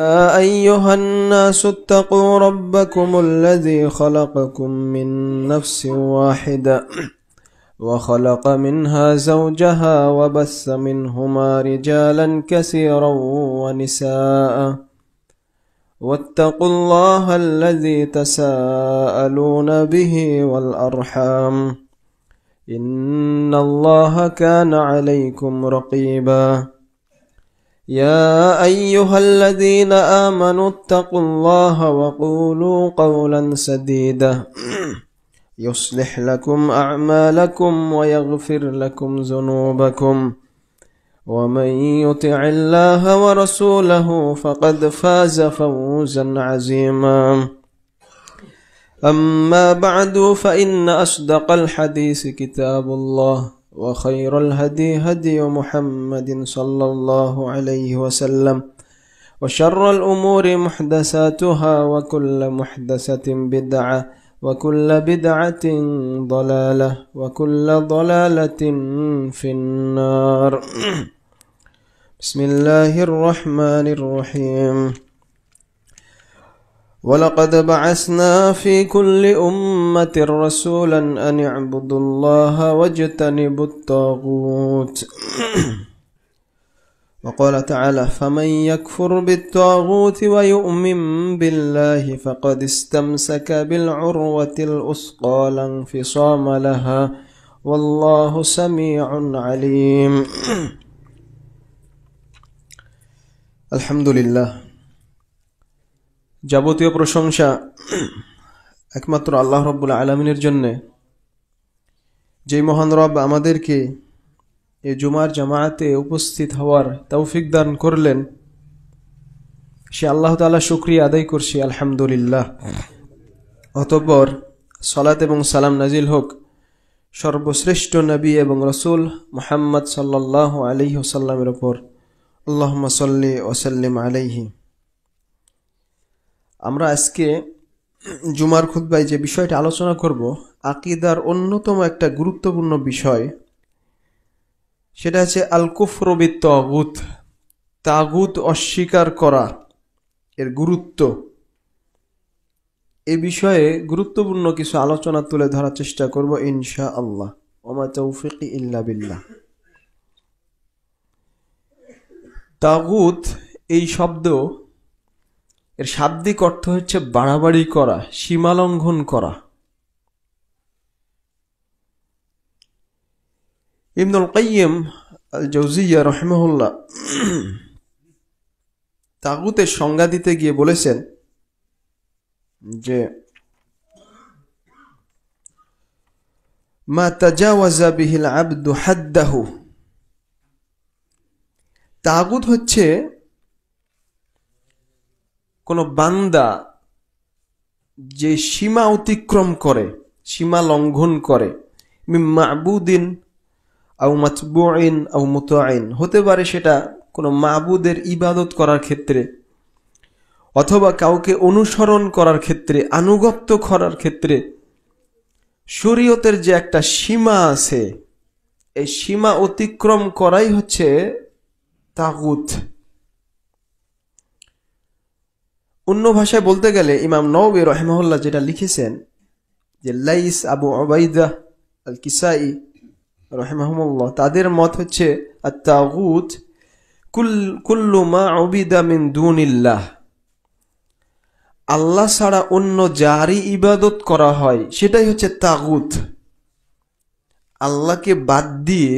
يا أيها الناس اتقوا ربكم الذي خلقكم من نفس واحدة وخلق منها زوجها وبث منهما رجالا كثيرا ونساء واتقوا الله الذي تساءلون به والأرحام إن الله كان عليكم رقيبا يا أيها الذين آمنوا اتقوا الله وقولوا قولا سديدا يصلح لكم أعمالكم ويغفر لكم ذنوبكم ومن يطع الله ورسوله فقد فاز فوزا عظيما أما بعد فإن أصدق الحديث كتاب الله وخير الهدي هدي محمد صلى الله عليه وسلم وشر الأمور محدثاتها وكل محدثة بدعة وكل بدعة ضلالة وكل ضلالة في النار بسم الله الرحمن الرحيم ولقد بعثنا في كل أمة رسولا أن اعبدوا الله واجتنبوا الطاغوت وقال تعالى فمن يكفر بالطاغوت ويؤمن بالله فقد استمسك بالعروة الوثقى لا انفصام لها والله سميع عليم الحمد لله যাবতীয় প্রশংসা একমাত্র আল্লাহ রাব্বুল আলামিনের জন্য, যেই মহান রব আমাদেরকে এই জুমার জামায়াতে উপস্থিত হওয়ার তৌফিক দান করলেন, সে আল্লাহ তাআলা শুকরিয়া আদায় করছি আলহামদুলিল্লাহ। অতঃপর সালাত এবং সালাম নাজিল হোক সর্বশ্রেষ্ঠ নবী এবং রাসূল মুহাম্মদ সাল্লাল্লাহু আলাইহি ওয়াসাল্লামের উপর। আল্লাহুম্মা সাল্লি ওয়া সাল্লিম আলাইহি। আমরা আজকে জুমার খুতবায় যে বিষয়টা আলোচনা করব, আকীদার অন্যতম একটা গুরুত্বপূর্ণ বিষয়, সেটা হচ্ছে আল কুফরু বিত তাগুত, তাগুত অস্বীকার করা এর গুরুত্ব। এই বিষয়ে গুরুত্বপূর্ণ কিছু আলোচনা তুলে ধরার চেষ্টা করব ইনশাআল্লাহ। ওমা তৌফিকি ইল্লা বিল্লাহ। তাগুত এই শব্দ এর শাব্দিক অর্থ হচ্ছে বাড়াবাড়ি করা, সীমালঙ্ঘন করা। ইবনুল কাইয়িম আল জাওজিয়া রাহিমাহুল্লাহ তাগুতের সংজ্ঞা দিতে গিয়ে বলেছেন যে মা তাজাওয়াজা বিহিল আবদু হাদ্দাহু। তাগুত হচ্ছে কোন বান্দা যে সীমা অতিক্রম করে, সীমা লঙ্ঘন করে, মিন মা'বুদিন আও মাতবুইন আও মুতাইন, হতে পারে সেটা কোনো মাবুদের ইবাদত করার ক্ষেত্রে, অথবা কাউকে অনুসরণ করার ক্ষেত্রে, আনুগত্য করার ক্ষেত্রে। শরীয়তের যে একটা সীমা আছে, এই সীমা অতিক্রম করাই হচ্ছে তাগুত। অন্য ভাষায় বলতে গেলে ইমাম নওবী রাহিমাহুল্লাহ যেটা লিখেছেন, যে লাইস আবু উবাইদা আল কিসাই রাহিমাহুল্লাহ, তাদের মত হচ্ছে আত-তাগুত কুল্লু মা উবিদা মিন দুনিল্লাহ, আল্লাহ ছাড়া অন্য যারই ইবাদত করা হয় সেটাই হচ্ছে তাগুত। আল্লাহকে বাদ দিয়ে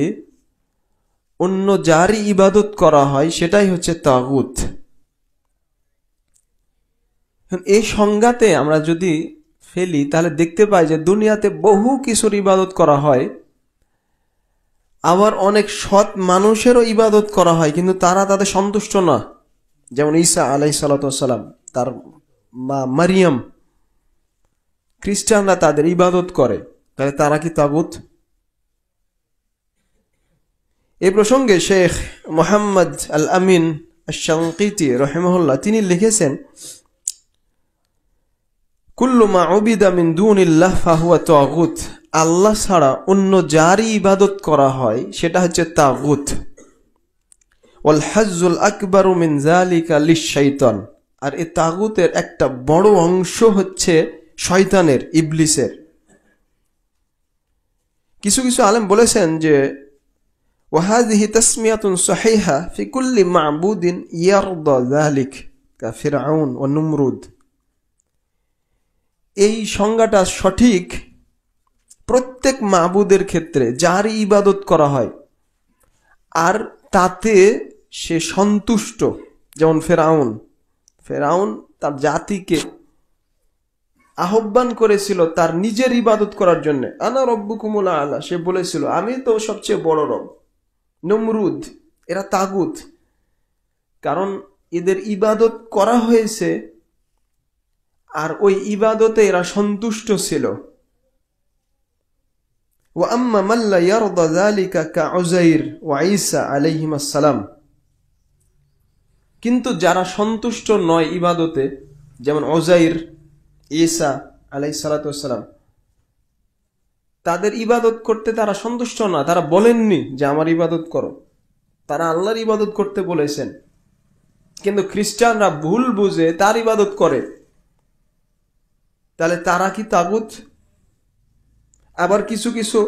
অন্য যারই ইবাদত করা হয় সেটাই হচ্ছে তাগুত। এই সংজ্ঞাতে আমরা যদি ফেলি তাহলে দেখতে পাই যে দুনিয়াতে বহু কিছুর ইবাদত করা হয়, আবার অনেক সৎ মানুষেরও ইবাদত করা হয়, কিন্তু তারা তাদের সন্তুষ্ট না। যেমন ঈসা আলাইহিস সালাতু ওয়াস সালাম, তার মা মারিয়াম, খ্রিস্টানরা তাদের ইবাদত করে, তাহলে তারা কি তাগুত? এই প্রসঙ্গে শেখ মুহাম্মদ আল আমিন আশ-শানকিতি রাহিমাহুল্লাহ তিনি লিখেছেন, কুল্লু মা উবিদা মিন দুনিল্লাহ ফাহুয়া তাগুত, আল্লাহ ছাড়া অন্য যারই ইবাদত করা হয় সেটা হচ্ছে তাগুত। ওয়াল হাজ্জুল আকবারু মিন যালিকা লিশ-শাইতান, আর এই তাগুতের একটা বড় অংশ হচ্ছে শয়তানের, ইবলিসের। কিছু কিছু আলেম বলেছেন যে ওয়াহাদিহি তাসমিয়াতুন সহিহা ফি কুল্লি মা'বুদিন ইয়ারদা যালিক কা ফিরআউন ওয়া নমরুদ। এই সংজ্ঞাটা সঠিক প্রত্যেক মাবুদের ক্ষেত্রে যার ইবাদত করা হয় আর তাতে সে সন্তুষ্ট। যেমন ফেরাউন তার জাতিকে আহ্বান করেছিল তার নিজের ইবাদত করার জন্য, আনা রব্বুকুমুল আলা, সে বলেছিল আমি তো সবচেয়ে বড় রব। নমরুদ, এরা তাগুত, কারণ এদের ইবাদত করা হয়েছে আর ওই ইবাদতে এরা সন্তুষ্ট ছিল। ওয়া আম্মা মান লা ইয়ারদা যালিকা কা উযাইর ওয়া ঈসা আলাইহিমাস সালাম, কিন্তু যারা সন্তুষ্ট নয় ইবাদতে, যেমন উযাইর, ঈসা আলাইহিস সালাতু ওয়াস সালাম, তাদের ইবাদত করতে তারা সন্তুষ্ট না। তারা বলেননি যে আমার ইবাদত করো, তারা আল্লাহর ইবাদত করতে বলেছেন, কিন্তু খ্রিস্টানরা ভুল বুঝে তার ইবাদত করে। তাহলে তারা কি তাগুত? আবার কিছু কিছু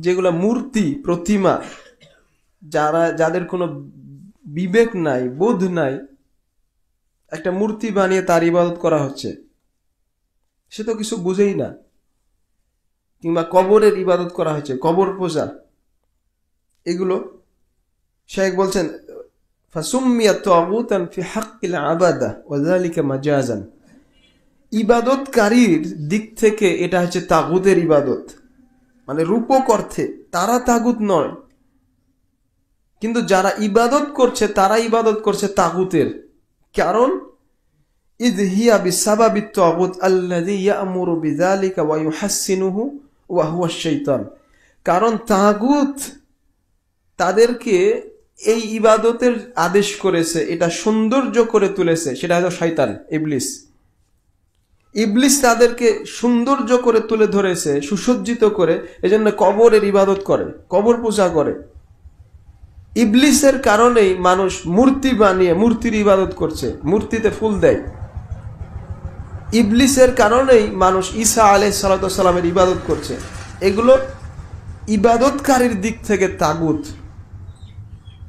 যেগুলা মূর্তি, প্রতিমা, যাদের কোনো বিবেক নাই, বোধ নাই, একটা মূর্তি বানিয়ে তার ইবাদত করা হচ্ছে, সে তো কিছু বুঝেই না। কিংবা কবরের ইবাদত করা হচ্ছে, কবর পূজা, এগুলো শেখ বলছেন ফাসুম্মিয়া তাগুতান ফি হাক্কিল আবাদা ওয়া যালিকা মাজাজান, ইবাদতকারীর দিক থেকে এটা হচ্ছে তাগুতের ইবাদত, মানে রূপক অর্থে তারা তাগুত নয়, কিন্তু যারা ইবাদত করছে তারা ইবাদত করছে তাগুতের। কারণ ইয হিয়া বিসাবাবিত তাগুত আল্লাযী ইয়া'মুরু বিযালিকা ওয়া ইউহাসসিনুহু ওয়া হুয়া আশ-শাইতান, কারণ তাগুত তাদেরকে এই ইবাদতের আদেশ করেছে, এটা সৌন্দর্য করে তুলেছে, সেটা হলো শয়তান, ইবলিস। ইবলিস তাদেরকে সৌন্দর্য করে তুলে ধরেছে, সুসজ্জিত করে, এজন্য কবরের ইবাদত করে, কবর পূজা করে। ইবলিসের কারণেই মানুষ মূর্তি বানিয়ে মূর্তির ইবাদত করছে, মূর্তিতে ফুল দেয়। ইবলিসের কারণেই মানুষ ঈসা আলাইহিস সালাতু ওয়াস সালামের ইবাদত করছে। এগুলো ইবাদতকারীর দিক থেকে তাগুত,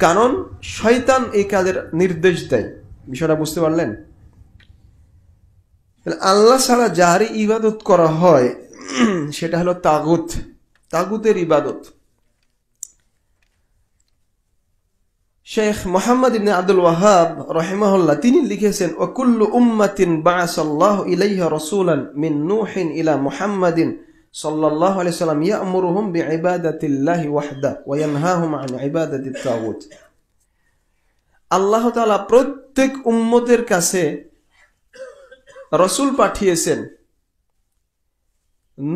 কারণ শয়তান এই কাজের নির্দেশ দেয়। বিষয়টা বুঝতে পারলেন? আল্লাহ ছাড়া যার ইবাদত করা হয় সেটা হলো তাগুত, তাগুতের ইবাদত। শেখ মুহাম্মদ ইবনে আব্দুল ওয়াহাব রাহিমাহুল্লাহ তিনি লিখেছেন, ওয়া কুল্লু উম্মাতিন বা'সাল্লাহু ইলাইহা রাসূলান মিন নূহিন ইলা মুহাম্মাদিন সাল্লাল্লাহু আলাইহি ওয়াসাল্লাম ইয়া'মুরুহুম বিইবাদাতিল্লাহি ওয়াহদা ওয়া ইয়ানহাহুম আন ইবাদাতিত তাগুত। আল্লাহ তাআলা প্রত্যেক উম্মতের কাছে রাসূল পাঠিয়েছেন,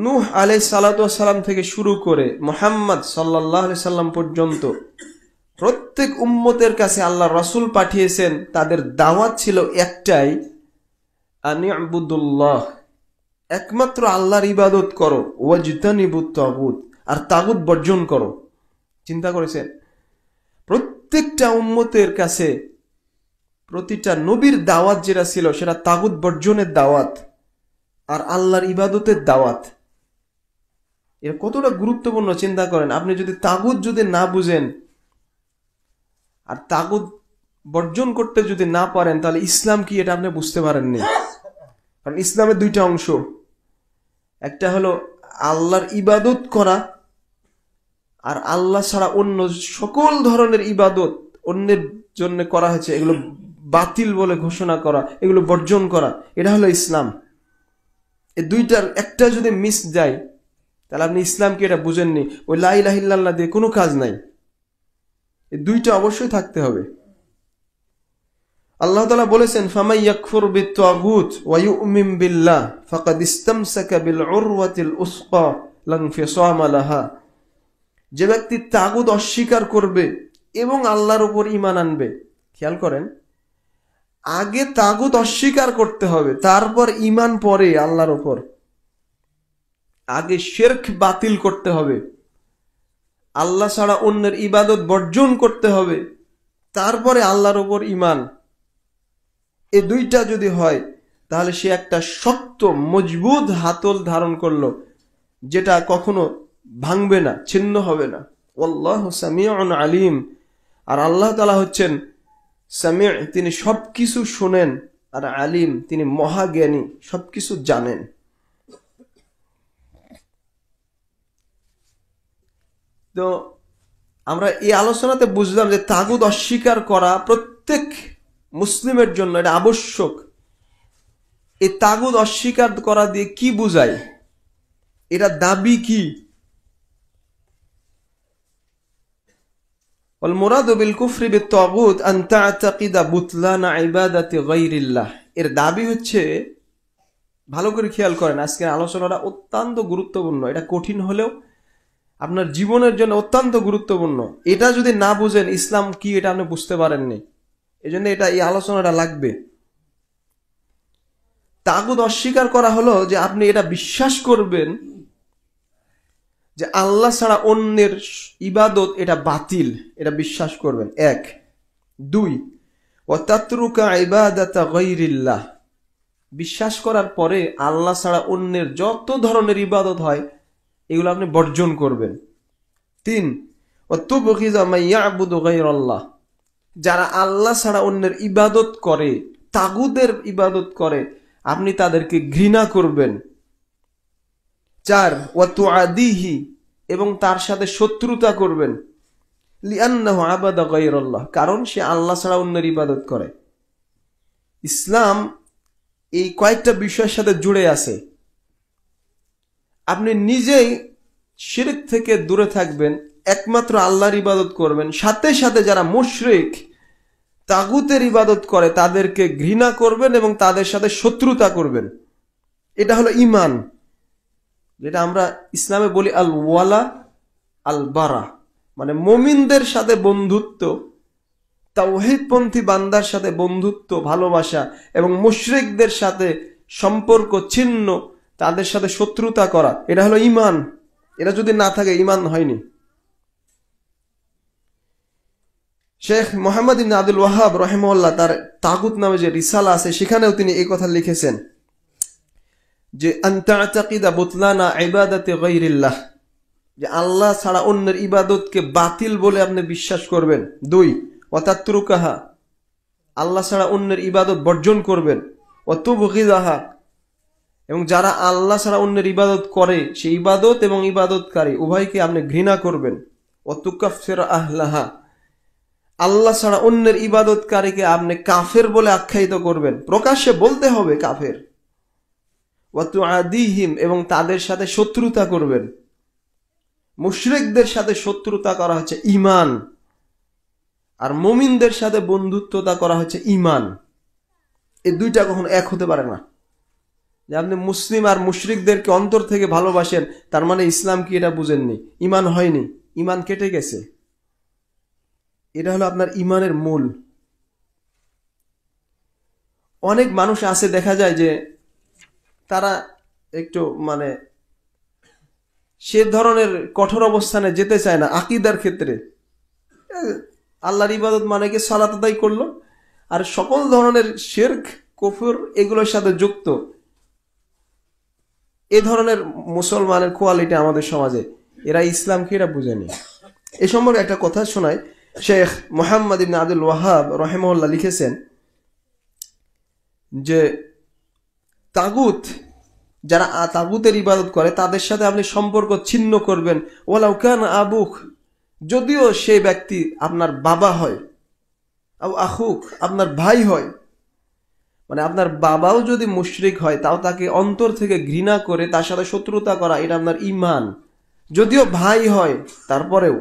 নূহ আলাইহিস সালাতু ওয়াস সালাম থেকে শুরু করে মুহাম্মদ সাল্লাল্লাহু আলাইহি সাল্লাম পর্যন্ত প্রত্যেক উম্মতের কাছে আল্লাহ রাসূল পাঠিয়েছেন। তাদের দাওয়াত ছিল একটাই, আনি'বুদুল্লাহ, একমাত্র আল্লাহর ইবাদত করো, ওয়াজতানিবুত তাগুত, আর তাগুত বর্জন করো। চিন্তা করেছেন? প্রত্যেকটা উম্মতের কাছে প্রতিটা নবীর দাওয়াত যেটা ছিল সেটা তাগুত বর্জনের দাওয়াত আর আল্লাহর ইবাদতের দাওয়াত। এটা কতটা গুরুত্বপূর্ণ চিন্তা করেন। আপনি যদি তাগুত যদি না বুঝেন আর তাগুত বর্জন করতে যদি না পারেন, তাহলে ইসলাম কি এটা আপনি বুঝতে পারেননি। কারণ ইসলামের দুইটা অংশ, একটা হলো আল্লাহর ইবাদত করা, আর আল্লাহ ছাড়া অন্য সকল ধরনের ইবাদত অন্যের জন্য করা হয়েছে এগুলো বাতিল বলে ঘোষণা করা, এগুলো বর্জন করা, এটা হলো ইসলাম। এই দুইটার একটা যদি মিস যায় তাহলে আপনি ইসলামকে এটা বুঝেননি। ওই লা ইলাহা ইল্লাল্লাহ দিয়ে কোনো কাজ নাই, এই দুইটা অবশ্যই থাকতে হবে। আল্লাহ তাআলা বলেছেন, ফামান ইয়াকফুর বিত-তাগুত ওয়া ইউমিন বিল্লাহ ফাকাদ ইসতামসাকা বিল উরওয়াতিল উসকা লা ইনফিসামা লাহা। যে ব্যক্তি তাগুত অস্বীকার করবে এবং আল্লাহর উপর ঈমান আনবে, খেয়াল করেন, আগে তাগুত অস্বীকার করতে হবে, তারপর ঈমান পরে আল্লাহর উপর। আগে শিরক বাতিল করতে হবে, আল্লাহ ছাড়া অন্যের ইবাদত বর্জন করতে হবে, তারপরে আল্লাহর উপর ঈমান, এই দুইটা যদি হয় তাহলে সে একটা শক্ত মজবুত হাতল ধারণ করলো, যেটা কখনো ভাঙবে না, ছিন্ন হবে না। আল্লাহু সামিউন আলিম। আর আল্লাহ তাআলা হচ্ছেন সামি', তিনি সবকিছু শোনেন, আর আলিম, তিনি মহাজ্ঞানী, সবকিছু জানেন। তো আমরা এই আলোচনাতে বুঝলাম যে তাগুত অস্বীকার করা প্রত্যেক মুসলিমের জন্য এটা আবশ্যক। এই তাগুত অস্বীকার করা দিয়ে কি বুঝায়, এটা দাবি কি? ওয়াল মুরাদু বিল কুফরি বিত তাগুত আন তা'তাকিদা বুতলানা ইবাদাতি গায়রিল্লাহ। এর দাবি হচ্ছে, ভালো করে খেয়াল করেন, আজকের আলোচনাটা অত্যন্ত গুরুত্বপূর্ণ। এটা কঠিন হলেও আপনার জীবনের জন্য অত্যন্ত গুরুত্বপূর্ণ। এটা যদি না বুঝেন ইসলাম কি, এটা আপনি বুঝতে পারেননি। এজন্য এই আলোচনাটা লাগবে। তাগুত অস্বীকার করা হলো যে আপনি এটা বিশ্বাস করবেন যে আল্লাহ ছাড়া অন্যের ইবাদত এটা বাতিল, এটা বিশ্বাস করবেন, এক। দুই, ওয়া তাতরুকা ইবাদাতা গায়রিল্লাহ, বিশ্বাস করার পরে আল্লাহ ছাড়া অন্যের যত ধরনের ইবাদত হয় এগুলো আপনি বর্জন করবেন। তিন, ওয়া তুবগিযা মান ইয়াবুদু গায়রাল্লাহ, যারা আল্লাহ ছাড়া অন্যের ইবাদত করে, তাগুতের ইবাদত করে, আপনি তাদেরকে ঘৃণা করবেন। চার, ওয়া তুআদিহি, এবং তার সাথে শত্রুতা করবেন, লিআন্নাহু আবাদা গায়রাল্লাহ, কারণ সে আল্লাহ ছাড়া অন্যের ইবাদত করে। ইসলাম এই কয়েকটা বিষয়ের সাথে জুড়ে আছে। আপনি নিজেই শিরক থেকে দূরে থাকবেন, একমাত্র আল্লাহর ইবাদত করবেন, সাথে সাথে যারা মুশরিক তাগুতের ইবাদত করে তাদেরকে ঘৃণা করবেন এবং তাদের সাথে শত্রুতা করবেন। এটা হলো ঈমান, যেটা আমরা ইসলামে বলি আল ওয়ালা আল বারা, মানে মুমিনদের সাথে বন্ধুত্ব, তাওহীদপন্থী বান্দার সাথে বন্ধুত্ব, ভালোবাসা, এবং মুশরিকদের সাথে সম্পর্ক ছিন্ন, তাদের সাথে শত্রুতা করা, এটা হলো ঈমান। এটা যদি না থাকে ঈমান হয়নি। শেখ মোহাম্মদ ইবনে আব্দুল ওয়াহাব রাহিমাহুল্লাহ তার তাগুত নামে যে রিসালা আছে সেখানেও তিনি এই কথা লিখেছেন যে আন তা'তাকিদা বুতলানা ইবাদাতি গায়রিল্লাহ, যে আল্লাহ ছাড়া অন্যের ইবাদতকে বাতিল বলে আপনি বিশ্বাস করবেন। দুই, ওয়া তাতরুকাহা, আল্লাহ ছাড়া অন্যের ইবাদত বর্জন করবেন। ওয়া তুবগিযাহা, এবং যারা আল্লাহ ছাড়া অন্যের ইবাদত করে সেই ইবাদত এবং ইবাদতকারী উভয়কে আপনি ঘৃণা করবেন। ওয়া তুকাফফিরু আহলাহা, আল্লাহ ছাড়া অন্যের ইবাদতকারীকে আপনি কাফের বলে আখ্যায়িত করবেন, প্রকাশ্যে বলতে হবে কাফের। ওয়া তুআদিহিম, এবং তাদের সাথে শত্রুতা করবেন। মুশরিকদের সাথে শত্রুতা করা হচ্ছে ঈমান, আর মুমিনদের সাথে বন্ধুত্বতা করা হচ্ছে ঈমান। এই দুইটা কখনো এক হতে পারে না। যে আপনি মুসলিম আর মুশরিকদেরকে অন্তর থেকে ভালোবাসেন, তার মানে ইসলাম কি এটা বুঝেননি, ঈমান হয়নি, ঈমান কেটে গেছে। এটা হলো আপনার ঈমানের মূল। অনেক মানুষ আছে, দেখা যায় যে তারা একটু মানে সে ধরনের কঠোর অবস্থানে যেতে চায় না আকীদার ক্ষেত্রে। আল্লাহর ইবাদত মানে কি সালাত আদায় করলো, আর সকল ধরনের শিরক কুফর এগুলোর সাথে যুক্ত। এ ধরনের মুসলমানের কোয়ালিটি আমাদের সমাজে, এরা ইসলামকে এরা বুঝেনি। এ সম্পর্কে একটা কথা শোনায়। শেখ মোহাম্মদ ইবনে আব্দুল ওয়াহাব রাহিমাহুল্লাহ লিখেছেন যে তাগুত, যারা তাগুতের ইবাদত করে তাদের সাথে আপনি সম্পর্ক ছিন্ন করবেন। ওয়ালাউ কানা আবুক, যদিও সেই ব্যক্তি আপনার বাবা হয়, আও আখুক, আপনার ভাই হয়, মানে আপনার বাবাও যদি মুশরিক হয় তাও তাকে অন্তর থেকে ঘৃণা করে তার সাথে শত্রুতা করা, এটা আপনার ঈমান। যদিও ভাই হয় তারপরেও।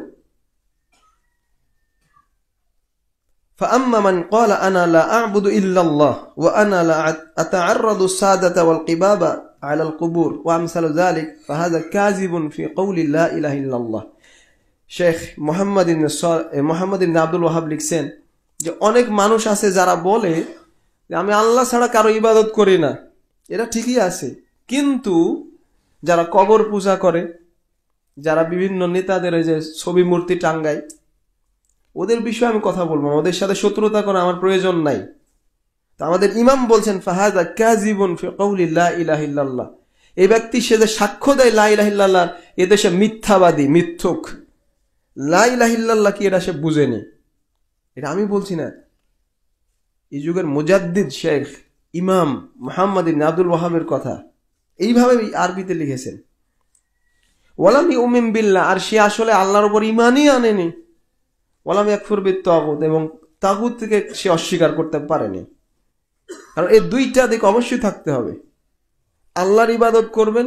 فأما من قال أنا لا أعبد إلا الله وأنا لا أتعرض السادة والقباب على القبور وأمثال ذلك فهذا كاذب في قول لا إله إلا الله। শেখ মোহাম্মদ ইবনে আব্দুল ওয়াহাব লিখছেন যে অনেক মানুষ আছে যারা বলে যে আমি আল্লাহ ছাড়া কারো ইবাদত করি না, এটা ঠিকই আছে, কিন্তু যারা কবর পূজা করে, যারা বিভিন্ন নেতাদের যে ছবি মূর্তি টাঙ্গায়, ওদের বিষয়ে আমি কথা বলবো, ওদের সাথে শত্রুতা করা আমার প্রয়োজন নাই। তা আমাদের ইমাম বলছেন ফাহাদা কাযিবুন ফি কওলি লা ইলাহা ইল্লাল্লাহ, এই ব্যক্তি সে যে সাক্ষ্য দেয় লা ইলাহা ইল্লাল্লাহ, এতে সে মিথ্যাবাদী, মিথ্যুক। লা ইলাহা ইল্লাল্লাহ কি এটা সে বুঝেনি, এটা আমি বলছি না, এই যুগের মুজাদ্দিদ শেখ ইমাম মুহাম্মদ ইবনে আব্দুল ওয়াহাবের কথা এইভাবে আরবিতে লিখেছেন। ওয়ালাম ইউমিন বিল্লাহ, আর সে আসলে আল্লাহর উপর ঈমানই আনেনি। ওয়ালাম ইয়াকফুর বিত-তাগুত, এবং তাগুতকে সে অস্বীকার করতে পারেনি। কারণ এই দুইটা দিক অবশ্যই থাকতে হবে, আল্লাহর ইবাদত করবেন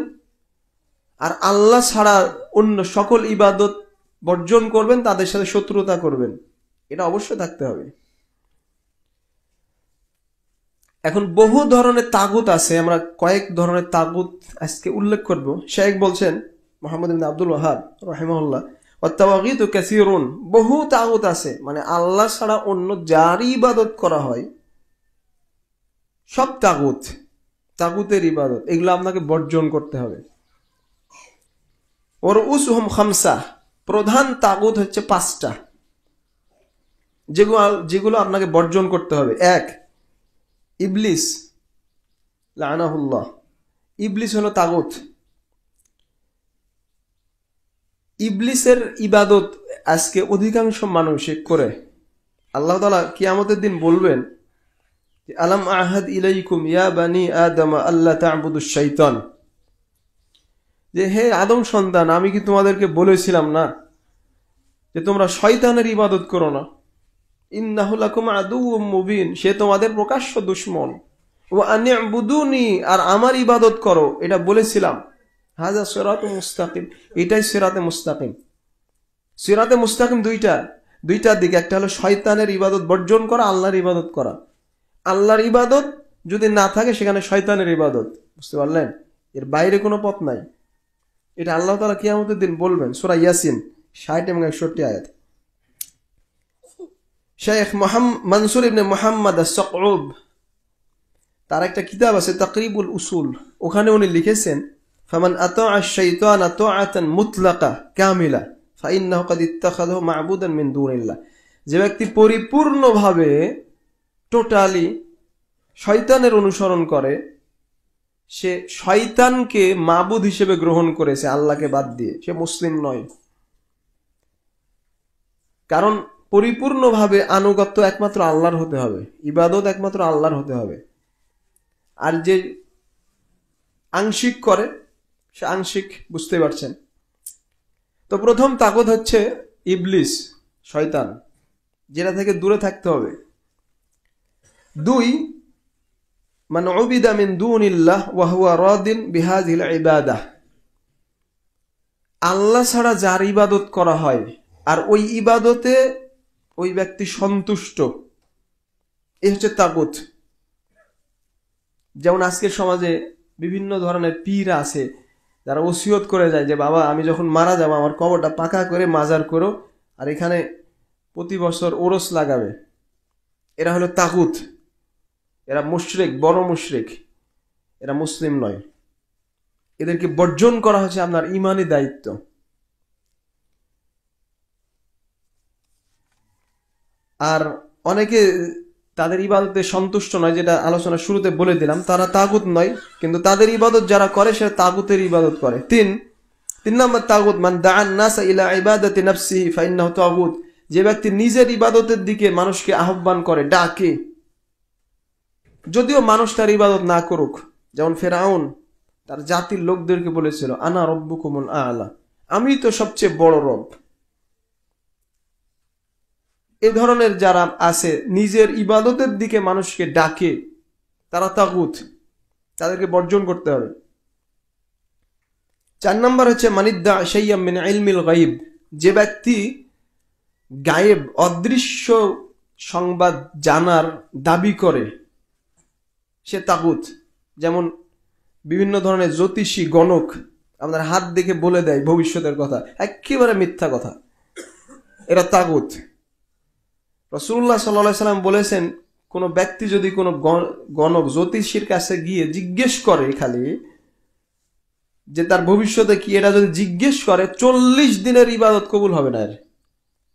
আর আল্লাহ ছাড়া অন্য সকল ইবাদত বর্জন করবেন, তাদের সাথে শত্রুতা করবেন, এটা অবশ্যই থাকতে হবে। এখন বহু ধরনের তাগুত আছে, আমরা কয়েক ধরনের তাগুত আজকে উল্লেখ করব। শেখ বলছেন মুহাম্মদ ইবনে আব্দুল ওয়াহাব রাহিমাহুল্লাহ, ওয়াত-তাওয়াগীতু কাসীরুন, বহু তাগুত আছে, মানে আল্লাহ ছাড়া অন্য যারই ইবাদত করা হয় সব তাগুত, তাগুতের ইবাদত, এগুলো আপনাকে বর্জন করতে হবে। ওরউসুহুম খামসা, প্রধান তাগুত হচ্ছে 5টা, যেগুলো আপনাকে বর্জন করতে হবে। 1, ইবলিস লানাহুল্লাহ, ইবলিস হলো তাগুত। ইবলিসের ইবাদত আজকে অধিকাংশ মানুষ করে। আল্লাহ তাআলা কিয়ামতের দিন বলবেন, আলাম আহাদ ইলাইকুম ইয়া বানি আদম আল্লা তা'বুদুশ শাইতান, যে হে আদম সন্তান, আমি কি তোমাদেরকে বলেছিলাম না যে তোমরা শয়তানের ইবাদত করো না। ইন্নাহু লাকুম আদুউম মুবিন, সে তোমাদের প্রকাশ্য দুশমন। ওয়া আনি'বুদুনি, আর আমার ইবাদত করো, এটা বলেছিলাম। হাযা সিরাতুম মুস্তাকিম, এটাই সিরাতে মুস্তাকিম। সিরাতে মুস্তাকিম দুইটা দিক, একটা হলো শয়তানের ইবাদত বর্জন করা, আল্লাহর ইবাদত করা। আল্লাহর ইবাদত যদি না থাকে সেখানে শয়তানের ইবাদত, বুঝতে পারলেন? এর বাইরে কোনো পথ নাই। এটা আল্লাহ তাআলা কিয়ামতের দিন বলবেন, সূরা ইয়াসিন 60 এবং 61 আয়াত। শেখ মনসুর ইবনে মুহাম্মদ আস-সাকউব, তার একটা কিতাব আছে তাকরিবুল উসুল, ওখানে উনি লিখেছেন, ফামান আতাআ আশ-শাইতানা তাআতান মুতলাকা কামিলা ফাইন্নাহু ক্বাদ ইত্তাখাযাহু মা'বুদান মিন দুনিল্লাহ, যে ব্যক্তি পরিপূর্ণভাবে টোটালি শয়তানের অনুসরণ করে, সে শয়তানকে মাবুদ হিসেবে গ্রহণ করেছে, আল্লাহকে বাদ দিয়ে, সে মুসলিম নয়। কারণ পরিপূর্ণভাবে আনুগত্য একমাত্র আল্লাহর হতে হবে, ইবাদত একমাত্র আল্লাহর হতে হবে। আর যে আংশিক করে সে আংশিক, বুঝতে পারছেন? তো প্রথম তাগুত হচ্ছে ইবলিস, শয়তান, যেটা থেকে দূরে থাকতে হবে। 2, মান উবিদা মিন দুনিল্লাহ ওয়া হুয়া রাদিন বিহাযিল ইবাদাহ, আল্লাহ ছাড়া যার ইবাদত করা হয় আর ওই ইবাদতে ওই ব্যক্তি সন্তুষ্ট, এই হচ্ছে তাগুত। যেমন আজকের সমাজে বিভিন্ন ধরনের পীর আছে যারা ওসিয়ত করে যায় যে বাবা আমি যখন মারা যাব আমার কবরটা পাকা করে মাজার করো, আর এখানে প্রতি বছর ওরস লাগাবে। এরা হলো তাগুত, এরা মুশরিক, বড় মুশরিক, এরা মুসলিম নয়। এদেরকে বর্জন করা হচ্ছে আপনার ঈমানি দায়িত্ব। আর অনেকে তাদের ইবাদতে সন্তুষ্ট নয়, যেটা আলোচনা শুরুতে বলে দিলাম, তারা তাগুত নয়, কিন্তু তাদের ইবাদত যারা করে সে তাগুতের ইবাদত করে। 3 নম্বর তাগুত, মান দাআন নাস ইলা ইবাদাতি নাফসিহি ফাইন্নাহু তাগুত, যে ব্যক্তি নিজের ইবাদতের দিকে মানুষকে আহ্বান করে, ডাকে, যদিও মানুষ তার ইবাদত না করুক। যেমন ফেরাউন তার জাতির লোকদেরকে বলেছিল, আনা রব্বুকুমুল আ'লা, আমি তো সবচেয়ে বড় রব। এই ধরনের যারা আছে নিজের ইবাদতের দিকে মানুষকে ডাকে, তারা তাগুত, তাদেরকে বর্জন করতে হবে। 4 নম্বর হচ্ছে মানিদ্দা শাইয়্যাম মিন ইলমিল গায়ব, যে ব্যক্তি গায়েব, অদৃশ্য সংবাদ জানার দাবি করে, সে তাগুত। যেমন বিভিন্ন ধরনের জ্যোতিষী, গণক আপনার হাত দেখে বলে দেয় ভবিষ্যতের কথা, একেবারে মিথ্যা কথা, এরা তাগুত। রাসূলুল্লাহ সাল্লাল্লাহু আলাইহি সাল্লাম বলেছেন, কোন ব্যক্তি যদি কোনো গণক, জ্যোতিষীর কাছে গিয়ে জিজ্ঞেস করে খালি যে তার ভবিষ্যতে কি, এটা যদি জিজ্ঞেস করে 40 দিনের ইবাদত কবুল হবে না।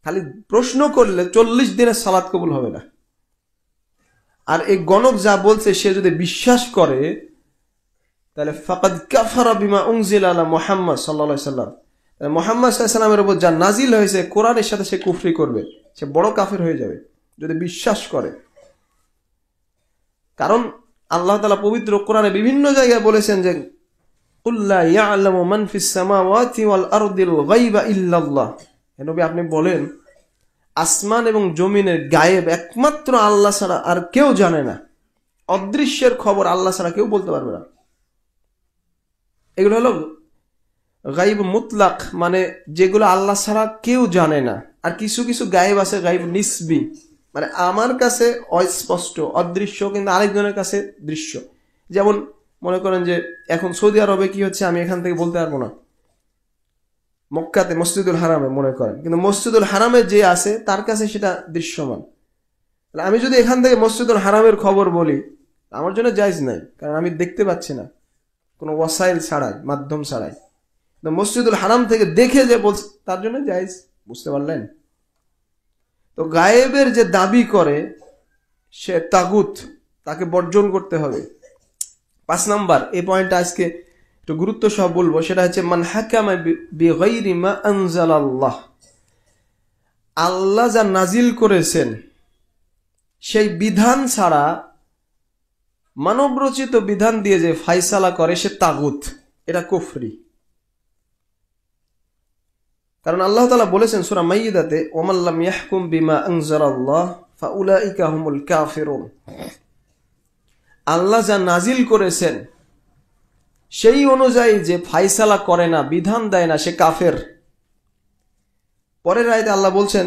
খালি প্রশ্ন করলে 40 দিনের সালাত কবুল হবে না। আর এই গণক যা বলছে সে যদি বিশ্বাস করে তাহলে ফাকাদ কাফারা বিমা উনজিলা আলা মুহাম্মদ সাল্লাল্লাহু আলাইহি সাল্লাম, মুহাম্মদ সাল্লাল্লাহু আলাইহি সাল্লামের উপর যা নাজিল হয়েছে কোরআনের সাথে সে কুফরি করবে, সে বড় কাফের হয়ে যাবে যদি বিশ্বাস করে। কারণ আল্লাহ তাআলা পবিত্র কোরআনে বিভিন্ন জায়গায় বলেছেন যে কুল লা ইয়ালামু মান ফিস সামাওয়াতি ওয়াল আরদিল গায়বা ইল্লাল্লাহ, হে নবী আপনি বলেন আসমান এবং জমিনের গায়েব একমাত্র আল্লাহ ছাড়া আর কেউ জানে না। অদৃশ্যের খবর আল্লাহ ছাড়া কেউ বলতে পারবে না। এগুলো হলো গায়ব মুতলাক, মানে যেগুলো আল্লাহ ছাড়া কেউ জানে না। আর কিছু কিছু গায়েব আছে গায়েব নিসবি, মানে আমার কাছে অস্পষ্ট অদৃশ্য কিন্তু আরেকজনের কাছে দৃশ্য। যেমন মনে করেন যে এখন সৌদি আরবে কি হচ্ছে আমি এখান থেকে বলতে পারবো না, মক্কাতে মসজিদুল হারামে মনে করেন, কিন্তু মসজিদুল হারামে যে আছে তার কাছে সেটা দৃশ্যমান। আমি যদি এখান থেকে মসজিদুল হারামের খবর বলি আমার জন্য জায়েজ নাই, কারণ আমি দেখতে পাচ্ছি না কোনো ওয়াসাইল ছাড়াই, মাধ্যম ছাড়াই। মসজিদুল হারাম থেকে দেখে যে বলছে তার জন্য জায়েজ। বুঝতে পারলেন? তো গায়েবের যে দাবি করে সে তাগুত, তাকে বর্জন করতে হবে। 5 নাম্বার এই পয়েন্টটা আজকে একটু গুরুত্ব সহ বলবো, সেটা হচ্ছে মান হাকামা বিগাইরি মা আনজালাল্লাহ, আল্লাহ যা নাজিল করেছেন সেই বিধান ছাড়া মানবরচিত বিধান দিয়ে যে ফায়সালা করে সে তাগুত, এটা কুফরি। কারণ আল্লাহ তাআলা বলেছেন সূরা মাইদাতে ওয়ামান লাম ইয়াহকুম বিমা আনজালাল্লাহ ফাউলাইকা হুমুল কাফিরুন, আল্লাহ যা নাজিল করেছেন সেই অনুযায়ী যে ফায়সালা করে না, বিধান দেয় না, সে কাফের। পরের আয়াতে আল্লাহ বলছেন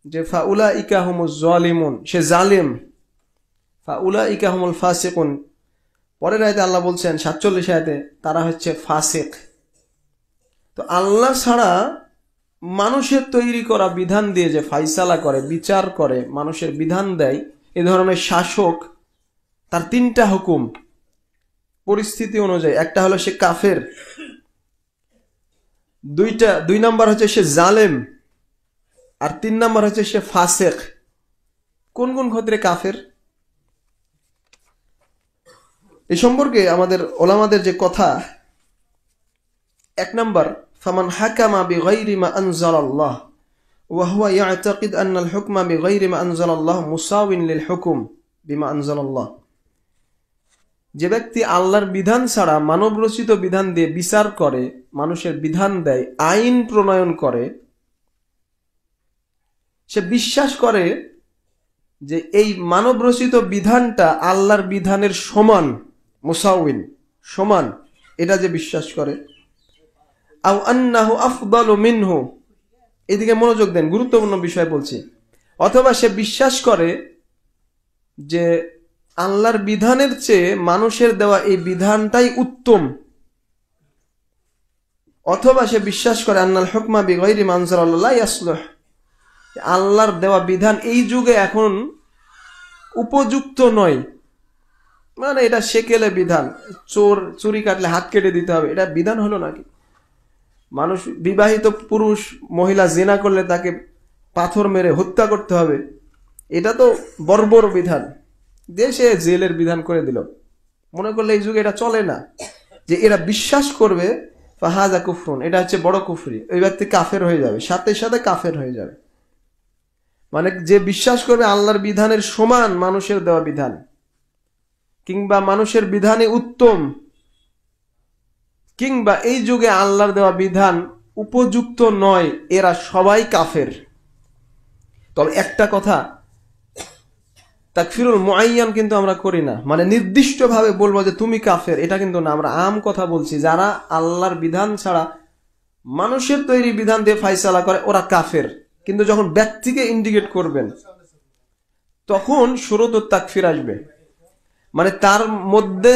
যে ফাউলাইকা হুমুজ জালিমুন, সে জালিম। ফাউলাইকা হুমুল ফাসিকুন, পরের আয়াতে আল্লাহ বলছেন 47 আয়াতে তারা হচ্ছে ফাসিক। তো আল্লাহ ছাড়া মানুষের তৈরি করা বিধান দিয়ে যে ফায়সালা করে, বিচার করে, মানুষের বিধান দেয়, এ ধরনের শাসক, তার 3টা হুকুম পরিস্থিতি অনুযায়ী। একটা হলো সে কাফের, 2 নাম্বার হচ্ছে সে জালেম, আর 3 নাম্বার হচ্ছে সে ফাসিক। কোন কোন ক্ষেত্রে কাফের এই সম্পর্কে আমাদের ওলামাদের যে কথা, 1 নাম্বার ফামান হাকামা বিগাইরি মা আনজালাল্লাহ ওয়া হুয়া ইয়াতাকিদ আন্না আল হুকমা বিগাইরি মা আনজালাল্লাহ মুসাওয়িন লিল হুকুম বিমা আনজালাল্লাহ, যে ব্যক্তি আল্লাহর বিধান ছাড়া মানব রচিত বিধান দিয়ে বিচার করে, মানুষের বিধান দেয়, আইন প্রণয়ন করে, সে বিশ্বাস করে যে এই মানব রচিত বিধানটা আল্লাহর বিধানের সমান, মুসাউইন সমান, এটা যে বিশ্বাস করে, আও আন্নাহু আফদালু মিনহু, এদিকে মনোযোগ দেন, গুরুত্বপূর্ণ বিষয় বলছি, অথবা সে বিশ্বাস করে যে আল্লাহর বিধানের চেয়ে মানুষের দেওয়া এই বিধানটাই উত্তম, অথবা সে বিশ্বাস করে আন্নাল হুকমা বিগাইরি মা আনজালাল্লাহ লা ইয়াসলুহ, আল্লাহর দেওয়া বিধান এই যুগে এখন উপযুক্ত নয়, মানে এটা সেকেলে বিধান, চুরি কাটলে হাত কেটে দিতে হবে, এটা বিধান হলো নাকি? মানুষ বিবাহিত পুরুষ মহিলা জিনা করলে তাকে পাথর মেরে হত্যা করতে হবে, এটা তো বর্বর বিধান, দেশে জেলের বিধান করে দিল। মনে করলে এই যুগে এটা চলে না, যে এরা বিশ্বাস করবে ফাহাজা কুফরুন, এটা হচ্ছে বড় কুফরি, ওই ব্যক্তি কাফের হয়ে যাবে, সাথে সাথে কাফের হয়ে যাবে। মানে যে বিশ্বাস করবে আল্লাহর বিধানের সমান মানুষের দেওয়া বিধান, কিংবা মানুষের বিধানই উত্তম, কিংবা এই যুগে আল্লাহর দেওয়া বিধান উপযুক্ত নয়, এরা সবাই কাফের। তবে একটা কথা, তাকফিরুল মুআয়্যান কিন্তু আমরা করি না, মানে নির্দিষ্টভাবে বলবো যে তুমি কাফের, এটা কিন্তু না। আমরা আম কথা বলছি, যারা আল্লাহর বিধান ছাড়া মানুষের তৈরি বিধান দিয়ে ফায়সালা করে ওরা কাফের। কিন্তু যখন ব্যক্তিকে ইন্ডিকেট করবেন তখন শুরুতুত তাকফির আসবে, মানে তার মধ্যে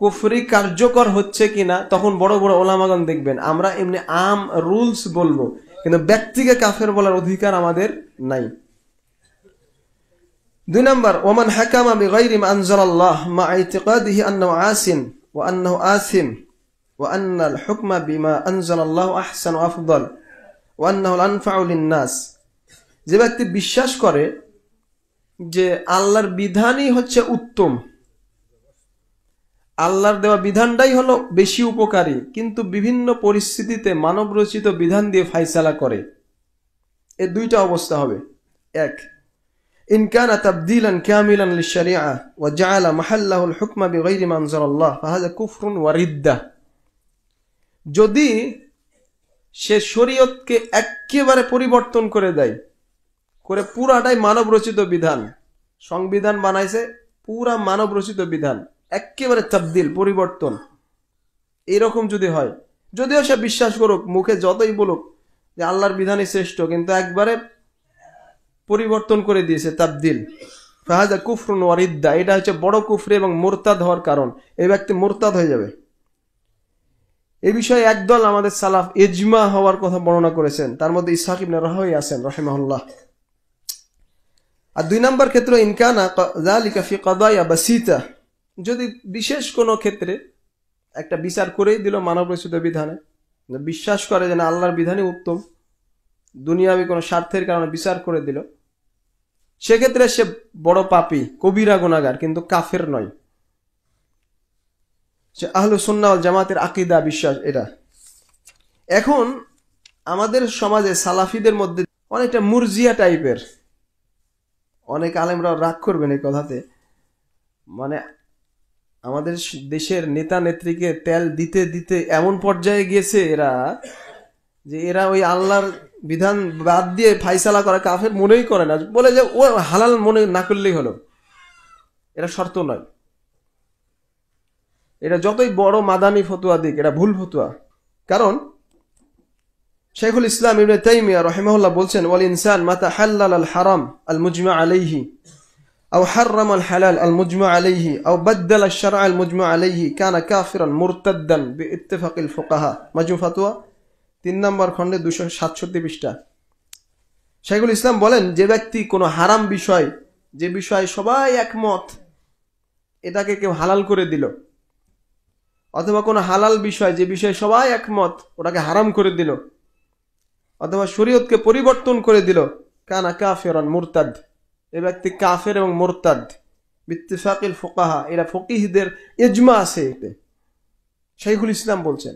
কুফরি কার্যকর হচ্ছে কিনা তখন বড় বড় ওলামাগণ দেখবেন। আমরা এমনি আম রুলস বলবো, কিন্তু ব্যক্তিকে কাফের বলার অধিকার আমাদের নাই। 2 নাম্বার ওমান হাকামা বিগাইরি মা আনজালাল্লাহ মা ইতিকাদিহি আন্নাহু আসিন ওয়া আন্নাহু আসিম ওয়া আন্নাল হুকমা বিমা আনজালাল্লাহু আহসান ওয়া আফদাল ওয়ান্নাহুল আনফাউ লিন-নাস, যে ব্যক্তি বিশ্বাস করে যে আল্লাহর বিধানই হচ্ছে উত্তম, আল্লাহর দেওয়া বিধানটাই হলো বেশি উপকারী, কিন্তু বিভিন্ন পরিস্থিতিতে মানব রচিত বিধান দিয়ে ফাইসালা করে, এই দুইটা অবস্থা হবে। এক, ইন কানা তাবদীলান কামিলান লিশ-শারিআহ ওয়া জাআলা মাহাল্লাহুল হুকমা বিগাইরি মা আনজালাল্লাহ ফাহাযা কুফরুন ওয়া রিদ্দাহ, যদি সে শরীয়তকে একেবারে পরিবর্তন করে দেয়, করে পুরাটাই মানব রচিত বিধান, সংবিধান বানাইছে পুরা মানব রচিত বিধান, একেবারে তাবদিল পরিবর্তন, এরকম যদি হয়, যদিও সে বিশ্বাস করুক, মুখে যতই বলুক যে আল্লাহর বিধানই শ্রেষ্ঠ, কিন্তু একবারে পরিবর্তন করে দিয়েছে, তাবদিল, ফাহাযা কুফরুন ওয়া রিদ্দা, এটা হচ্ছে বড় কুফরি এবং মুরতাদ হওয়ার কারণ, এই ব্যক্তি মুরতাদ হয়ে যাবে। এই বিষয়ে একদল আমাদের সালাফ ইজমা হওয়ার কথা বর্ণনা করেছেন, তার মধ্যে ইসহাক ইবনে রাহওয়ী আছেন রাহিমাহুল্লাহ। আর 2 নম্বর ক্ষেত্রে ইন কানা যালিকা ফি কাদায়া বাসিতা, যদি বিশেষ কোনো ক্ষেত্রে একটা বিচার করেই দিল মানব রচিত বিধানে, বিশ্বাস করে যে না আল্লাহর বিধানই উত্তম, দুনিয়াবি কোনো স্বার্থের কারণে বিচার করে দিল, সেক্ষেত্রে সে বড় পাপী, কবিরা গুনাহগার, কিন্তু কাফের নয়। সে আহলুস সুন্নাহ ওয়াল জামাতের আকীদা, বিশ্বাস এটা। এখন আমাদের সমাজে সালাফিদের মধ্যে অনেকটা মুরজিয়া টাইপের, অনেক আলেমরা রাগ করবেন এই কথাতে, মানে আমাদের দেশের নেতা নেত্রীকে তেল দিতে দিতে এমন পর্যায়ে গিয়েছে এরা, যে এরা ওই আল্লাহর বিধান বাদ দিয়ে ফাইসালা করা কাফের মনেই করে না, বলে যে ও হালাল মনে না করলেই হলো, এটা শর্ত নয়। এটা যতই বড় মাদানি ফতোয়া দিক, এটা ভুল ফতোয়া। কারণ শাইখুল ইসলাম ইবনে তাইমিয়া রাহিমাহুল্লাহ বলছেন, ওয়াল ইনসান মাতা হাল্লাল আল হারাম আল মুজমা আলাইহি আও হাররাম আল হালাল আল মুজমা আলাইহি আও বাদদাল আশ শারআ আল মুজমা আলাইহি কানা কাফিরান মুরতাদ্দান বিইত্তিফাকিল ফুকাহা, মাজমু ফাতোয়া 3 নম্বর খণ্ডে 267 পৃষ্ঠা। শাইখুল ইসলাম বলেন, যে ব্যক্তি কোনো হারাম বিষয়, যে বিষয়ে সবাই একমত এটাকে কেউ হালাল করে দিল, অথবা কোনো হালাল বিষয় যে বিষয়ে সবাই একমত ওটাকে হারাম করে দিল, অথবা শরীয়তকে পরিবর্তন করে দিল, কানা কাফিরান মুরতাদ, এই ব্যক্তি কাফের এবং মুরতাদ বিত্তিফাকিল ফুকাহা, এরা ফকিহদের ইজমা আছে এতে, শাইখুল ইসলাম বলছেন।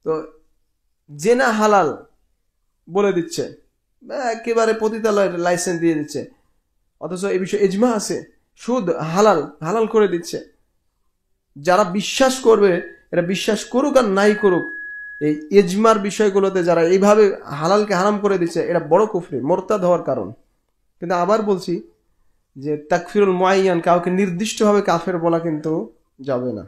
তো জেনা হালাল বলে দিচ্ছে, একেবারে পতিতালয়ের লাইসেন্স দিয়ে দিচ্ছে, অথচ এই বিষয়ে ইজমা আছে, সুদ হালাল, হালাল করে দিচ্ছে। যারা বিশ্বাস করবে, এরা বিশ্বাস করুক আর নাই করুক, এই ইজমার বিষয়গুলোতে যারা এইভাবে হালালকে হারাম করে দিচ্ছে, এটা বড় কুফরি, মুরতাদ হওয়ার কারণ। কিন্তু আবার বলছি যে তাকফিরুল মুআয়্যান, কাউকে নির্দিষ্টভাবে কাফের বলা কিন্তু যাবে না।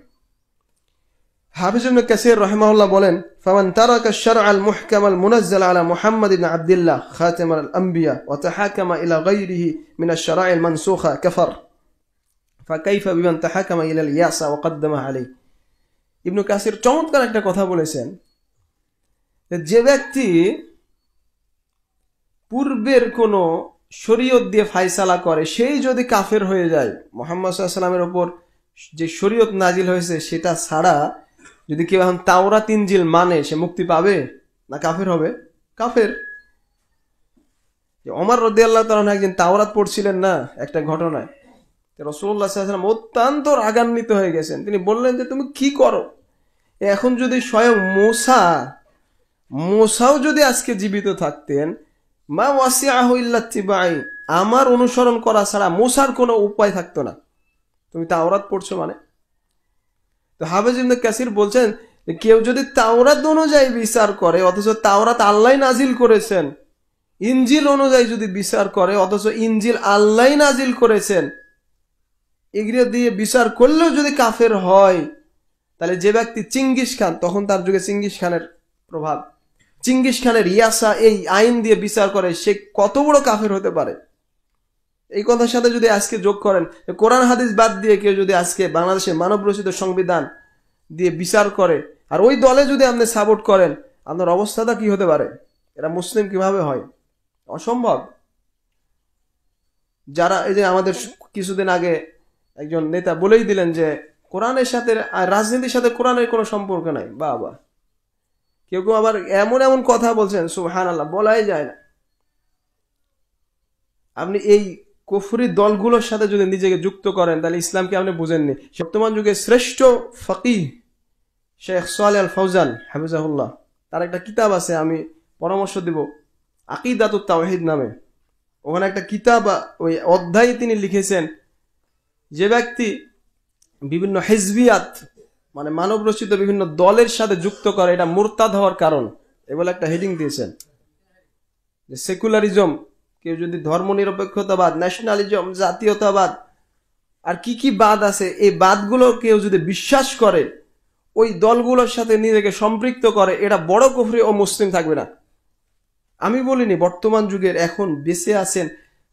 হাফিজ ইবনে কাসির রাহিমাহুল্লাহ বলেন, ফামান তারাকা আশ-শারআ আল-মুহকাম আল-মুনাজ্জাল আলা মুহাম্মদ ইবনে আবদুল্লাহ খাতাম আল-আনবিয়া ওয়া তাহাকামা ইলা গায়রিহি মিন আশ-শারা'i আল-মানসুখা কাফার, ফাকাইফা বিমান তাহাকামা ইলা আল-ইয়াসা ওয়া কদ্দামা আলাইহি। ইবনে কাসির চমৎকার একটা কথা বলেছেন, যে ব্যক্তি পূর্বের কোন শরীয়ত দিয়ে ফায়সালা করে, সেই যদি কাফের হয়ে যায়, মুহাম্মদ সাল্লাল্লাহু আলাইহি ওয়াসাল্লামের উপর যে শরীয়ত নাজিল হয়েছে সেটা ছাড়া যদি কেউ এখন তাওরাত ইনজিল মানে, সে মুক্তি পাবে না কাফের হবে? কাফের। ওমর রাদিয়াল্লাহু তাআলা একদিন তাওরাত পড়ছিলেন না একটা ঘটনায়, রাসূলুল্লাহ সাল্লাল্লাহু আলাইহি ওয়াসাল্লাম অত্যন্ত রাগান্বিত হয়ে গেছেন। তিনি বললেন যে তুমি কি করো? এখন যদি স্বয়ং মুসাও যদি আজকে জীবিত থাকতেন, মা ওয়াসিআহু ইল্লা ইত্তিবাই, আমার অনুসরণ করা ছাড়া মুসার কোনো উপায় থাকতো না। তুমি তাওরাত পড়ছো মানে? তো হাফেজ ইবনে কাসির বলছেন, কেউ যদি তাওরাত অনুযায়ী বিচার করে, অথচ তাওরাত আল্লাহ নাজিল করেছেন, ইনজিল অনুযায়ী যদি বিচার করে, অথচ ইনজিল আল্লাহ নাজিল করেছেন, এগুলো দিয়ে বিচার করলেও যদি কাফের হয়, তাহলে যে ব্যক্তি চিঙ্গিস খান, তখন তার যুগে চিঙ্গিস খানের প্রভাব, চিঙ্গিস খানের ইয়াসা এই আইন দিয়ে বিচার করে, সে কত বড় কাফের হতে পারে। এই কথার সাথে যদি আজকে যোগ করেন, কোরআন হাদিস বাদ দিয়ে কেউ যদি আজকে বাংলাদেশের মানব রচিত সংবিধান দিয়ে বিচার করে, আর ওই দলে যদি আপনি সাপোর্ট করেন, আপনার অবস্থাটা কি হতে পারে? এরা মুসলিম কিভাবে হয়? অসম্ভব। যারা এই যে আমাদের কিছুদিন আগে একজন নেতা বলেই দিলেন যে কোরআনের সাথে রাজনীতির সাথে কোরআনের কোনো সম্পর্ক নাই, বাবা, কেউ কেউ আবার এমন এমন কথা বলছেন সুবহানাল্লাহ, বলাই যায় না। আপনি এই কুফরি দলগুলোর সাথে যদি নিজেকে যুক্ত করেন তাহলে ইসলামকে আপনি বুঝেননি। বর্তমান যুগে শ্রেষ্ঠ ফকিহ শেখ সালেহ আল ফৌজান হাফিজাহুল্লাহ, তার একটা কিতাব আছে, আমি পরামর্শ দিব, আকিদাতুত তাওহীদ নামে। ওখানে একটা কিতাব, ওই অধ্যায়ে তিনি লিখেছেন যে ব্যক্তি বিভিন্ন হিজবিয়াত মানে মানব রচিত বিভিন্ন দলের সাথে যুক্ত করে এটা মুরতাদ হওয়ার কারণ, এগুলো একটা হেডিং দিয়েছেন যে সেকুলারিজম, কেউ যদি ধর্মনিরপেক্ষতাবাদ, ন্যাশনালিজম, জাতীয়তাবাদ আর কি কি বাদ আছে, এই বাদগুলো কেউ যদি বিশ্বাস করে, ওই দলগুলোর সাথে নিজেকে সম্পৃক্ত করে, এটা বড় কুফরি ও মুসলিম থাকবে না। আমি বলিনি, বর্তমান যুগের এখন বেঁচে আছেন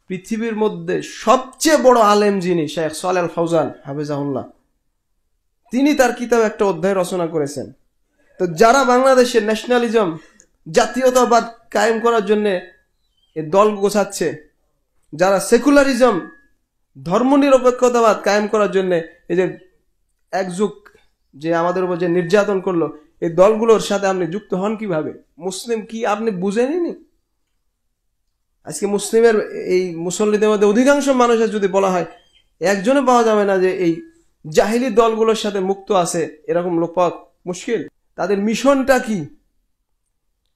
পৃথিবীর মধ্যে সবচেয়ে বড় আলেম যিনি শেখ সালেহ আল ফৌজান হাফিজাহুল্লাহ, তিনি তার কিতাবে একটা অধ্যায় রচনা করেছেন। তো যারা বাংলাদেশের ন্যাশনালিজম, জাতীয়তাবাদ কায়েম করার জন্য এই দল গোছাচ্ছে, যারা সেকুলারিজম, ধর্মনিরপেক্ষতাবাদ কায়েম করার জন্য এই যে একযুগ যে আমাদের উপর যে নির্যাতন করলো, এই দলগুলোর সাথে আপনি যুক্ত হন কিভাবে? মুসলিম কি আপনি বুঝেননি? আজকে মুসলিমের এই মুসল্লিদের মধ্যে অধিকাংশ মানুষের যদি বলা হয়, একজনে পাওয়া যাবে না যে এই জাহিলি দলগুলোর সাথে মুক্ত আছে, এরকম লোক পাওয়া মুশকিল। তাদের মিশনটা কি?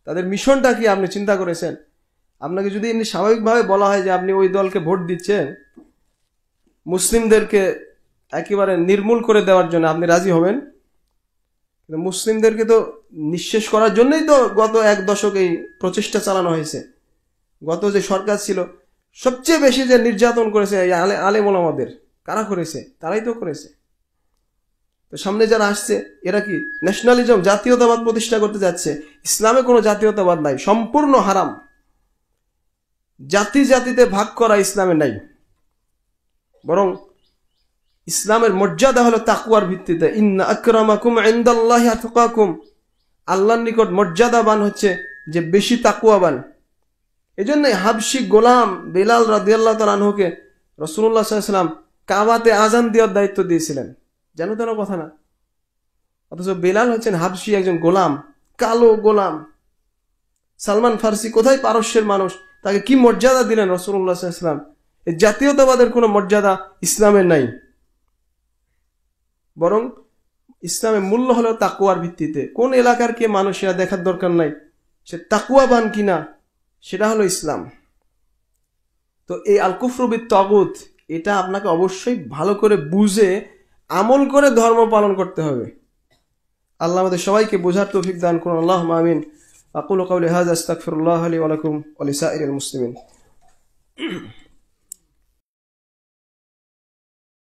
তাদের মিশনটা কি আপনি চিন্তা করেছেন? আপনাকে যদি এমনি স্বাভাবিকভাবে বলা হয় যে আপনি ওই দলকে ভোট দিচ্ছেন মুসলিমদেরকে একেবারে নির্মূল করে দেওয়ার জন্য, আপনি রাজি হবেন? কিন্তু মুসলিমদেরকে তো নিঃশেষ করার জন্যই তো গত এক দশক এই প্রচেষ্টা চালানো হয়েছে। গত যে সরকার ছিল সবচেয়ে বেশি যে নির্যাতন করেছে এই আলেম ওলামাদের, কারা করেছে? তারাই তো করেছে। তো সামনে যারা আসছে এরা কি ন্যাশনালিজম, জাতীয়তাবাদ প্রতিষ্ঠা করতে যাচ্ছে। ইসলামে কোনো জাতীয়তাবাদ নাই, সম্পূর্ণ হারাম। জাতি জাতিতে ভাগ করা ইসলামে নাই, বরং ইসলামের মর্যাদা হলো তাকওয়ার ভিত্তিতে। ইন্না আকরামাকুম ইনদাল্লাহি আতকাকুম, আল্লাহর নিকট মর্যাদাবান হচ্ছে যে বেশি তাকওয়াবান। এজন্যই হাবশি গোলাম বেলাল রাদিয়াল্লাহু তাআলা আনহুকে রাসূলুল্লাহ সাল্লাল্লাহু আলাইহি ওয়াসাল্লাম কাবাতে আযান দেওয়ার দায়িত্ব দিয়েছিলেন। জানো তেন কথা না? অথচ বেলাল হচ্ছেন হাবশি একজন গোলাম, কালো গোলাম। সালমান ফার্সি কোথায় পারস্যের মানুষ, তাকে কি মর্যাদা দিলেন রাসূলুল্লাহ সাল্লাল্লাহু আলাইহি ওয়াসাল্লাম? এই জাতীয়তাবাদের কোনো মর্যাদা ইসলামের নাই, বরং ইসলামের মূল্য হলো তাকওয়ার ভিত্তিতে। কোন এলাকার কে মানুষ সেটা দেখার দরকার নাই, সে তাকওয়াবান কিনা, সেটা হলো ইসলাম। তো এই আল কুফরু বিত তাগুত, এটা আপনাকে অবশ্যই ভালো করে বুঝে আমল করে ধর্ম পালন করতে হবে। আল্লাহ আমাদের সবাইকে বোঝার তৌফিক দান করুন। আল্লাহুম্মা আমিন। আকুলু কাওলি হাযা আস্তাগফিরুল্লাহ লি ওয়া লাকুম ওয়া লিসাইরিল মুসলিমিন।